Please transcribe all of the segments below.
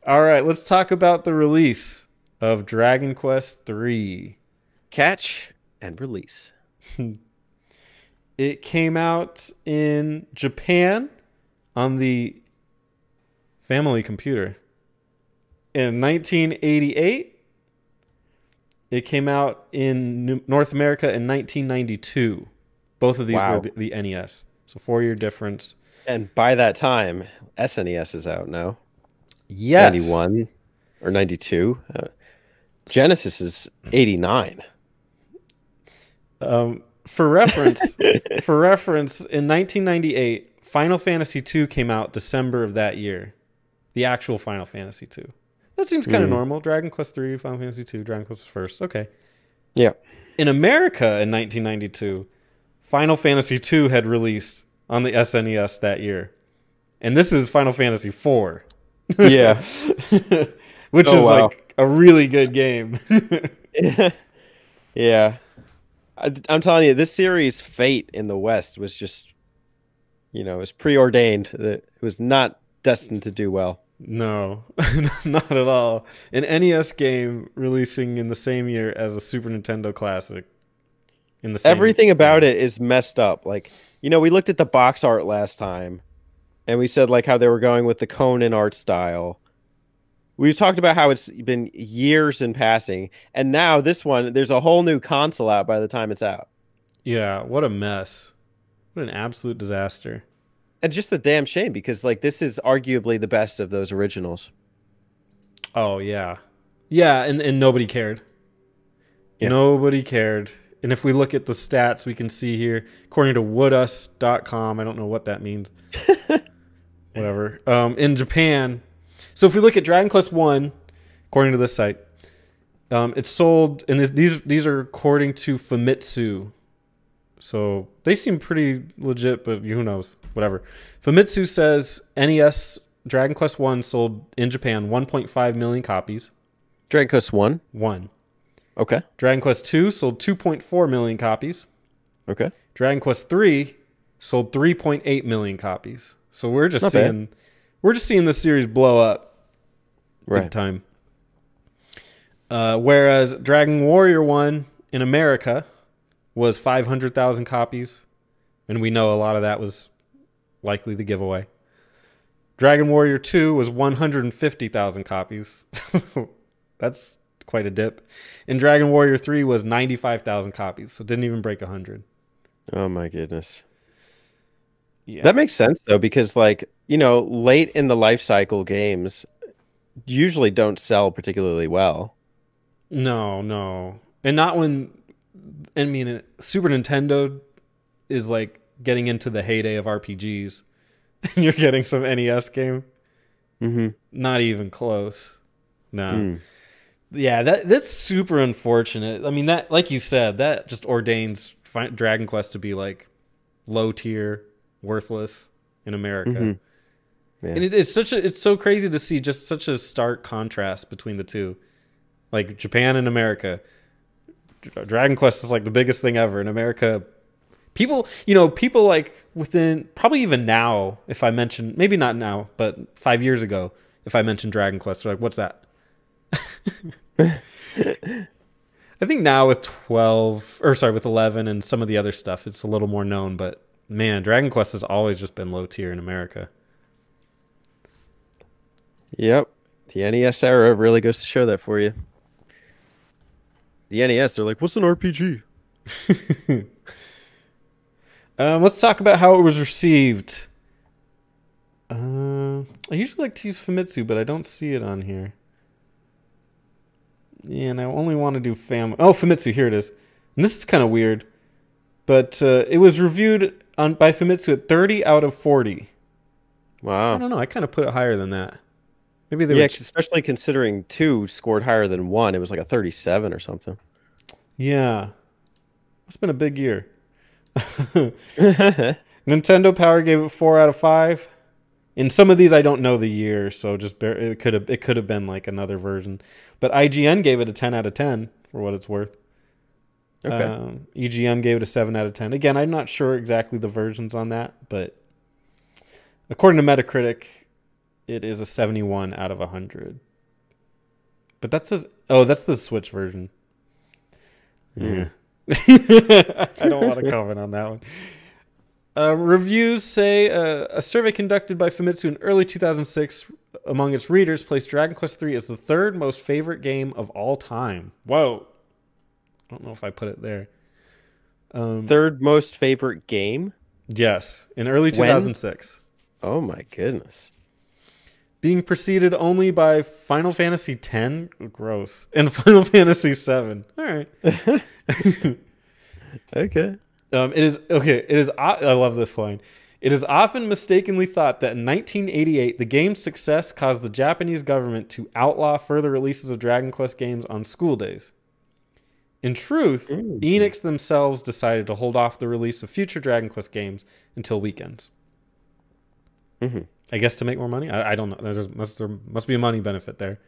All right, let's talk about the release of Dragon Quest III. Catch and release. It came out in Japan on the Family Computer. In 1988, it came out in North America in 1992. Both of these were Wow. the NES. So 4-year difference. And by that time, SNES is out now. Yes. 91 or 92. Genesis is 89. For reference, in 1998, Final Fantasy II came out December of that year. The actual Final Fantasy II. That seems kind of normal. Dragon Quest III, Final Fantasy II, Dragon Quest was first. Okay. Yeah. In America in 1992, Final Fantasy II had released on the SNES that year. And this is Final Fantasy IV. Yeah. Which is wow. like a really good game. Yeah. I'm telling you, this series' fate in the West was just, it was preordained. That it was not destined to do well. No, not at all. An NES game releasing in the same year as a Super Nintendo classic. In the same Everything about it is messed up. Like, we looked at the box art last time, and we said like how they were going with the Conan art style. We've talked about how it's been years in passing, and now this one, there's a whole new console out by the time it's out. Yeah, what a mess. What an absolute disaster. And just a damn shame because like this is arguably the best of those originals. Oh, yeah. Yeah, and nobody cared. Yeah. Nobody cared. And if we look at the stats, we can see here, according to woodus.com, I don't know what that means. Whatever. In Japan, so if we look at Dragon Quest 1, according to this site, it's sold, and these are according to Famitsu. So they seem pretty legit, but who knows? Whatever. Famitsu says NES Dragon Quest 1 sold in Japan 1.5 million copies. Dragon Quest 1? 1. Okay. Dragon Quest 2 sold 2.4 million copies. Okay. Dragon Quest 3 sold 3.8 million copies. So we're just Not seeing bad. we're just seeing this series blow up big Right. time. Whereas Dragon Warrior 1 in America was 500,000 copies, and we know a lot of that was likely the giveaway. Dragon Warrior 2 was 150,000 copies. That's quite a dip. And Dragon Warrior 3 was 95,000 copies, so it didn't even break 100. Oh my goodness. Yeah. That makes sense though, because like, late in the life cycle games usually don't sell particularly well. No. And not when, I mean, Super Nintendo is like getting into the heyday of RPGs. And you're getting some NES game. Mm-hmm. Not even close. No. Mm. Yeah, that's super unfortunate. I mean, that, like you said, that just ordains Dragon Quest to be like low tier, worthless in America. Mm-hmm. Yeah. And it's so crazy to see just such a stark contrast between the two. Like Japan and America. Dragon Quest is like the biggest thing ever. In America, people like within, probably even now, if I mention, maybe not now, but 5 years ago, if I mentioned Dragon Quest, they're like, what's that? I think now with 11 and some of the other stuff, it's a little more known, but man, Dragon Quest has always just been low tier in America. Yep. The NES era really goes to show that for you. The NES, they're like, what's an RPG? Let's talk about how it was received. I usually like to use Famitsu, but I don't see it on here. Yeah, and I only want to do Famitsu, here it is. And this is kind of weird, but it was reviewed by Famitsu at 30 out of 40. Wow. I don't know. I kind of put it higher than that. Maybe they Yeah, were. especially considering 2 scored higher than 1. It was like a 37 or something. Yeah. It's been a big year. Nintendo Power gave it 4 out of 5. In some of these, I don't know the year, so just it could have been like another version. But IGN gave it a 10 out of 10 for what it's worth. Okay. EGM gave it a 7 out of 10. Again, I'm not sure exactly the versions on that, but According to Metacritic, it is a 71 out of 100. But that says, oh, that's the Switch version. Yeah. I don't want to comment on that one. Reviews say a survey conducted by Famitsu in early 2006 among its readers placed Dragon Quest III as the third most favorite game of all time. Whoa. I don't know if I put it there. Third most favorite game? Yes, in early 2006. When? Oh my goodness. Being preceded only by Final Fantasy X, gross, and Final Fantasy VII. All right. Okay. It is okay. It is. I love this line. It is often mistakenly thought that in 1988, the game's success caused the Japanese government to outlaw further releases of Dragon Quest games on school days. In truth, Enix themselves decided to hold off the release of future Dragon Quest games until weekends. Mm-hmm. I guess to make more money. I don't know. There must be a money benefit there,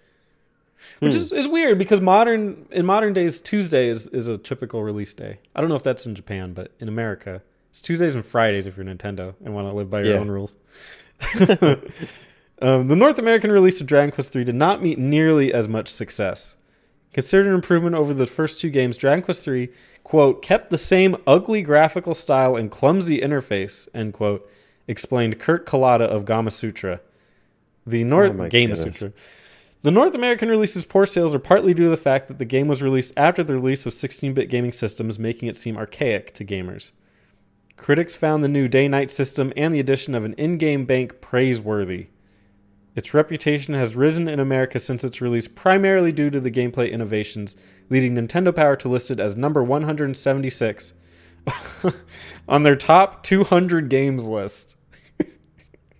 which is weird because in modern days Tuesday is a typical release day. I don't know if that's in Japan, but in America it's Tuesdays and Fridays if you're Nintendo and want to live by your own rules. The North American release of Dragon Quest III did not meet nearly as much success. Considered an improvement over the first two games, Dragon Quest III, quote, kept the same ugly graphical style and clumsy interface, end quote, explained Kurt Kalata of Gamasutra. The North American release's poor sales are partly due to the fact that the game was released after the release of 16-bit gaming systems, making it seem archaic to gamers. Critics found the new day-night system and the addition of an in-game bank praiseworthy. Its reputation has risen in America since its release, primarily due to the gameplay innovations, leading Nintendo Power to list it as number 176 on their top 200 games list.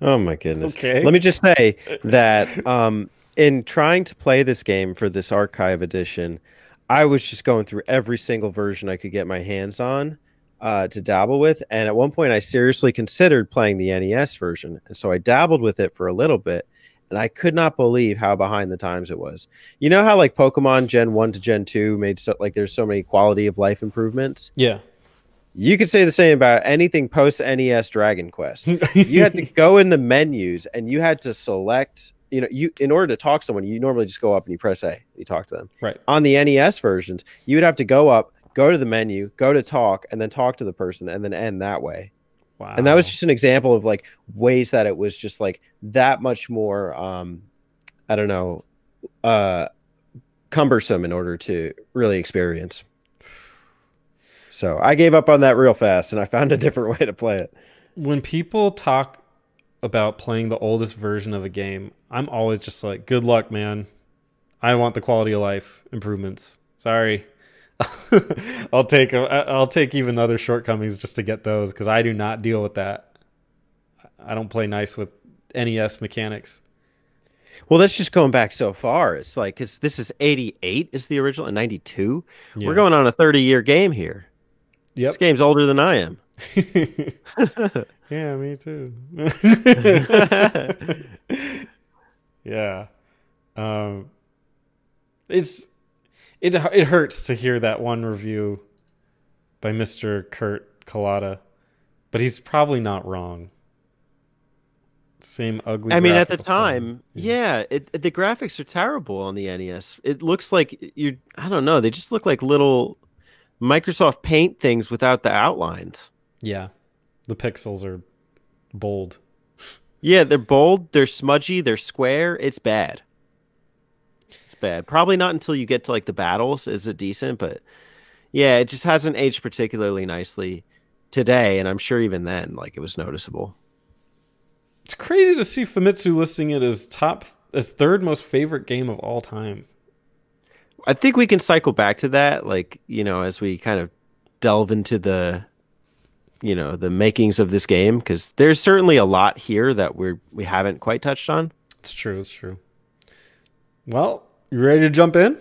Oh my goodness. Okay. Let me just say that in trying to play this game for this archive edition, I was just going through every single version I could get my hands on to dabble with. And at one point I seriously considered playing the NES version. And so I dabbled with it for a little bit. And I could not believe how behind the times it was. You know how like Pokemon Gen 1 to Gen 2 made there's so many quality of life improvements? Yeah. You could say the same about anything post NES Dragon Quest. You had to go in the menus and you had to select, in order to talk to someone, you normally just go up and you press A, you talk to them. Right. On the NES versions, you would have to go up, go to the menu, go to talk, and then talk to the person and then end that way. Wow. And that was just an example of like ways that it was just like that much more, I don't know, cumbersome in order to really experience. So I gave up on that real fast and I found a different way to play it. When people talk about playing the oldest version of a game, I'm always just like, good luck, man. I want the quality of life improvements. Sorry. I'll take even other shortcomings just to get those because I do not deal with that. I don't play nice with NES mechanics. Well, that's just going back so far. It's like, because this is 88 is the original and 92. Yeah. We're going on a 30-year game here. Yep. This game's older than I am. Yeah, me too. Yeah. It hurts to hear that one review by Mr. Kurt Kalata, but he's probably not wrong. Same ugly. I mean, at the time, the graphics are terrible on the NES. It looks like I don't know. They just look like little Microsoft Paint things without the outlines. Yeah, the pixels are bold. Yeah, they're bold. They're smudgy. They're square. It's bad. Bad. Probably not until you get to like the battles is it decent, but yeah, it just hasn't aged particularly nicely today, and I'm sure even then like it was noticeable. It's crazy to see Famitsu listing it as third most favorite game of all time. I think we can cycle back to that, like, as we kind of delve into the the makings of this game, because there's certainly a lot here that we haven't quite touched on. It's true. Well, you ready to jump in?